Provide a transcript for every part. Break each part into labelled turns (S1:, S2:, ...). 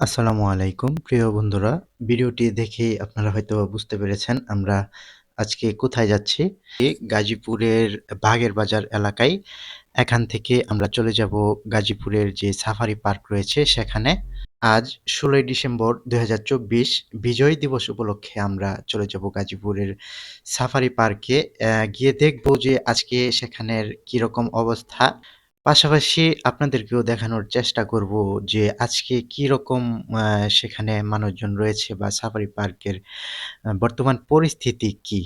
S1: আসসালামু আলাইকুম প্রিয় বন্ধুরা। ভিডিওটি দেখেই আপনারা হয়তোবা বুঝতে পেরেছেন আমরা আজকে কোথায় যাচ্ছি। গাজীপুরের বাগের বাজার এলাকায়। এখান থেকে আমরা চলে যাব গাজীপুরের যে সাফারি পার্ক রয়েছে সেখানে। আজ ১৬ই ডিসেম্বর ২০২৪ বিজয় দিবস উপলক্ষে আমরা চলে যাব গাজীপুরের সাফারি পার্কে। গিয়ে দেখব যে আজকে সেখানের কিরকম অবস্থা। পাশাপাশি আপনাদেরকেও দেখানোর চেষ্টা করব যে আজকে কিরকম আ সেখানে মানুষজন রয়েছে বা সাফারি পার্কের বর্তমান পরিস্থিতি কি?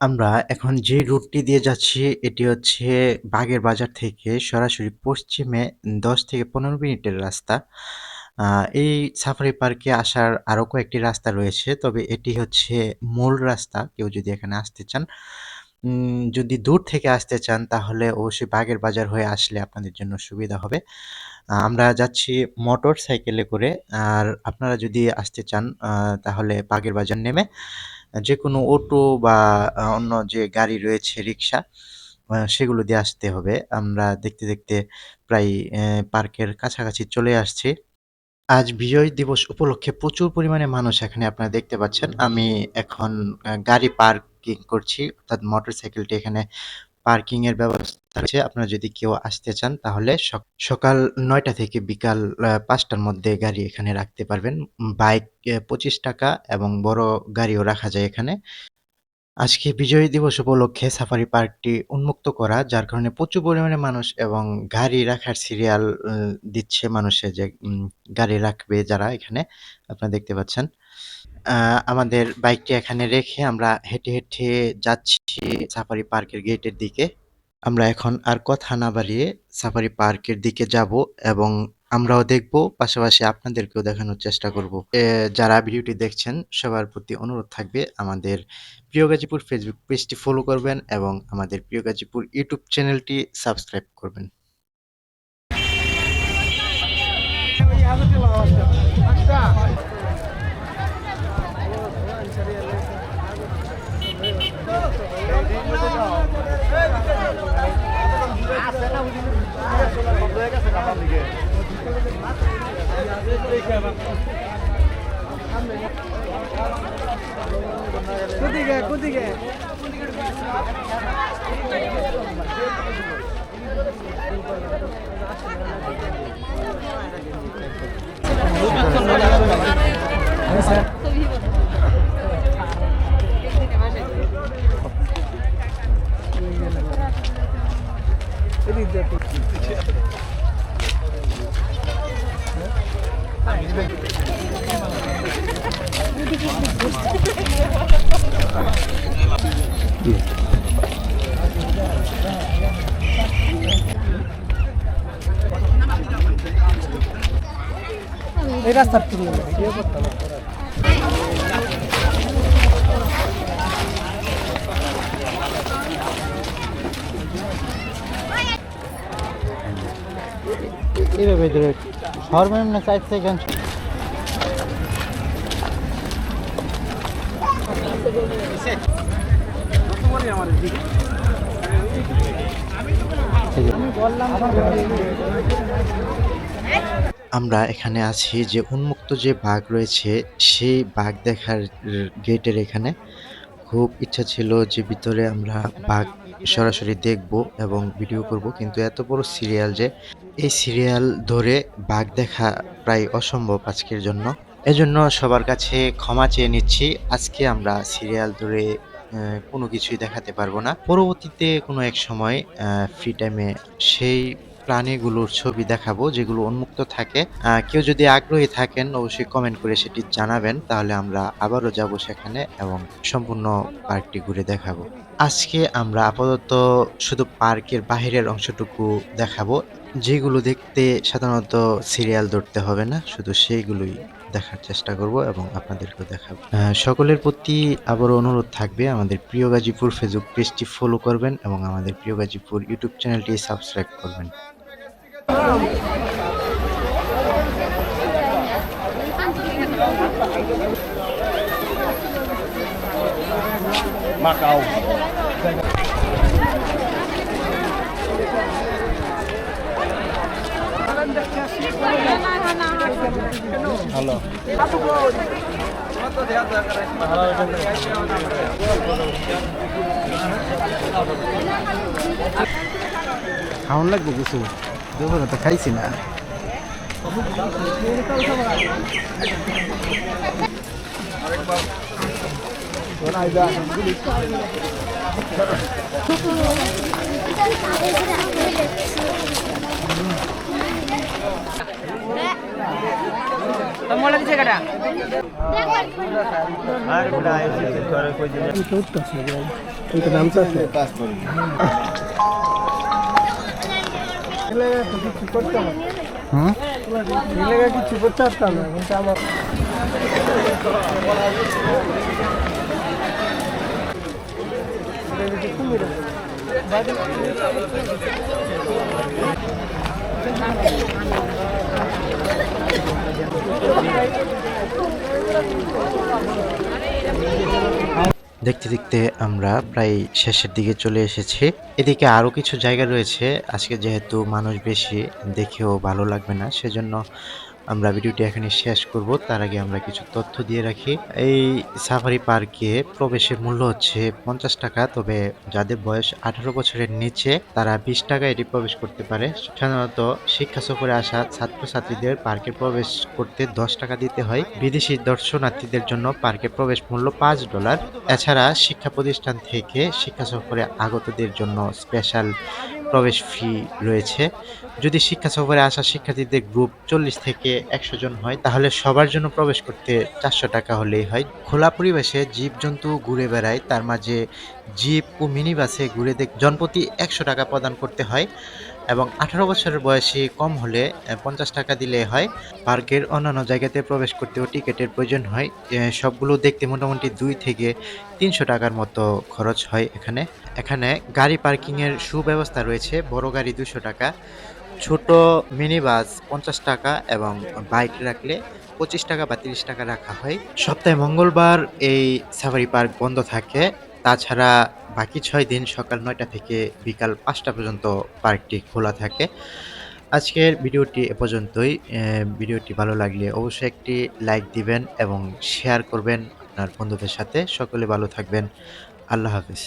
S1: আমরা এখন যে রুটটি দিয়ে যাচ্ছি এটি হচ্ছে বাগের বাজার থেকে সরাসরি পশ্চিমে ১০ থেকে ১৫ মিনিটের রাস্তা। আ এই সাফারি পার্কে আসার আরো কয়েকটি রাস্তা রয়েছে। তবে এটি হচ্ছে মূল রাস্তা। কেউ যদি এখানে আসতে চান। যদি দূর থেকে আসতে চান তাহলে অবশ্যই বাগের বাজার হয়ে আসলে আপনাদের জন্য সুবিধা হবে। আমরা যাচ্ছি মোটরসাইকেলে করে। আর আপনারা যদি আসতে চান তাহলে বাগের বাজার নেমে যেকোনো অটো বা অন্য যে গাড়ি রয়েছে রিক্সা সেগুলো দিয়ে আসতে হবে। আমরা দেখতে, দেখতে প্রায় পার্কের কাছাকাছি চলে আসছি। আজ বিজয় দিবস উপলক্ষে প্রচুর পরিমাণে মানুষ এখানে আপনারা দেখতে পাচ্ছেন। আমি এখন গাড়ি পার্কিং করছি অর্থাৎ মোটরসাইকেলটি এখানে পার্কিং এর ব্যবস্থা আছে। আপনারা যদি কেউ আসতে চান তাহলে সকাল ৯ টা থেকে বিকাল ৫ টার মধ্যে গাড়ি এখানে রাখতে পারবেন। বাইক ৳২৫ এবং বড় গাড়িও রাখা যায় এখানে। আজকে বিজয় দিবস উপলক্ষে সাফারি পার্কটি উন্মুক্ত করা, যার কারণে প্রচুর পরিমাণে মানুষ এবং গাড়ি রাখার সিরিয়াল দিচ্ছে মানুষে যে গাড়ি রাখবে যারা এখানে আপনারা দেখতে পাচ্ছেন। আ আমাদের বাইকটি এখানে রেখে আমরা হেঁটে, হেঁটে যাচ্ছি সাফারি পার্কের গেটের দিকে। আমরা এখন আর কথা না বাড়িয়ে সাফারি পার্কের দিকে যাব এবং আমরাও দেখব, পাশাপাশি আপনাদেরকেও দেখানোর চেষ্টা করব। যারা ভিডিওটি দেখছেন সবার প্রতি অনুরোধ থাকবে আমাদের প্রিয় গাজীপুর ফেসবুক পেজটি ফলো করবেন এবং আমাদের প্রিয় গাজীপুর ইউটিউব চ্যানেলটি সাবস্ক্রাইব করবেন।
S2: কুদিকে কুদিকে এই রাস্তার এইভাবে ধরে সর্বনিম্ন ৪ সেকেন্ড
S1: আমরা এখানে আছি যে উন্মুক্ত যে বাঘ রয়েছে সেই বাঘ দেখার গেটের এখানে। খুব ইচ্ছা ছিল যে ভিতরে আমরা বাঘ সরাসরি দেখব এবং ভিডিও করব, কিন্তু এত বড় সিরিয়াল যে এই সিরিয়াল ধরে বাঘ দেখা প্রায় অসম্ভব আজকের জন্য। এজন্য সবার কাছে ক্ষমা চেয়ে নিচ্ছি। আজকে আমরা সিরিয়াল ধরে কোনো কিছুই দেখাতে পারবো না। পরবর্তীতে কোনো এক সময় ফ্রি টাইমে সেই প্রাণীগুলোর ছবি দেখাবো যেগুলো উন্মুক্ত থাকে। কেউ যদি আগ্রহী থাকেন অবশ্যই কমেন্ট করে সেটি জানাবেন। তাহলে আমরা আবারও যাব সেখানে এবং সম্পূর্ণ পার্কটি ঘুরে দেখাবো। আজকে আমরা আপাতত শুধু পার্কের বাহিরের অংশটুকু দেখাবো। যেগুলো দেখতে সাধারণত সিরিয়াল ধরতে হবে না, শুধু সেইগুলোই দেখার চেষ্টা করব এবং আপনাদেরকেও দেখাবো। সকলের প্রতি আবারও অনুরোধ থাকবে আমাদের প্রিয় গাজীপুর ফেসবুক পেজটি ফলো করবেন এবং আমাদের প্রিয় গাজীপুর ইউটিউব চ্যানেলটি সাবস্ক্রাইব করবেন।
S3: Macau.
S2: ভালো খাওয়ান লাগবে কিছু দুপুরে তো খাইছি না কিছু করতে পারতাম না কিন্তু আমার
S1: দেখতে দেখতে আমরা প্রায় শেষের দিকে চলে এসেছি। এদিকে আরো কিছু জায়গা রয়েছে, আজকে যেহেতু মানুষ বেশি দেখেও ভালো লাগবে না, সেজন্য আমরা ভিডিওটি এখানে শেষ করব। তার আগে আমরা কিছু তথ্য দিয়ে রাখি। এই সাফারি পার্কে প্রবেশের মূল্য হচ্ছে 50 টাকা, তবে যাদের বয়স 18 বছরের নিচে তারা 20 টাকা এটি প্রবেশ করতে পারে। সাধারণত শিক্ষা সফরে আসা ছাত্রছাত্রীদের পার্কে প্রবেশ করতে 10 টাকা দিতে হয়। বিদেশি দর্শনার্থীদের জন্য পার্কের প্রবেশ মূল্য $5। এছাড়া শিক্ষা প্রতিষ্ঠান থেকে শিক্ষা সফরে আগতদের জন্য স্পেশাল প্রবেশ ফি রয়েছে। যদি শিক্ষা সফরে আসা শিক্ষার্থীদের গ্রুপ 40 থেকে 100 জন হয়, তাহলে সবার জন্য প্রবেশ করতে 400 টাকা হলেই হয়। খোলা পরিবেশে জীবজন্তু ঘুরে বেড়ায়, তার মাঝে জিপ ও মিনি বাসে ঘুরে জনপ্রতি 100 টাকা প্রদান করতে হয় এবং 18 বছরের বয়সী কম হলে 50 টাকা দিলে হয়। পার্কের অন্যান্য জায়গাতে প্রবেশ করতেও টিকিটের প্রয়োজন হয়। সবগুলো দেখতে মোটামুটি 2 থেকে 300 টাকার মতো খরচ হয় এখানে। এখানে গাড়ি পার্কিং এর সুব্যবস্থা রয়েছে। বড় গাড়ি 200 টাকা, ছোট মিনি বাস 50 টাকা এবং বাইক রাখলে 25 টাকা বা 30 টাকা রাখা হয়। সপ্তাহে মঙ্গলবার এই সাফারি পার্ক বন্ধ থাকে। তাছাড়া বাকি 6 দিন সকাল 9টা থেকে বিকাল 5টা পর্যন্ত পার্কটি খোলা থাকে। আজকের ভিডিওটি এ পর্যন্তই। ভিডিওটি ভালো লাগলে অবশ্যই একটি লাইক দিবেন এবং শেয়ার করবেন আপনার বন্ধুদের সাথে। সকলে ভালো থাকবেন। আল্লাহ হাফেজ।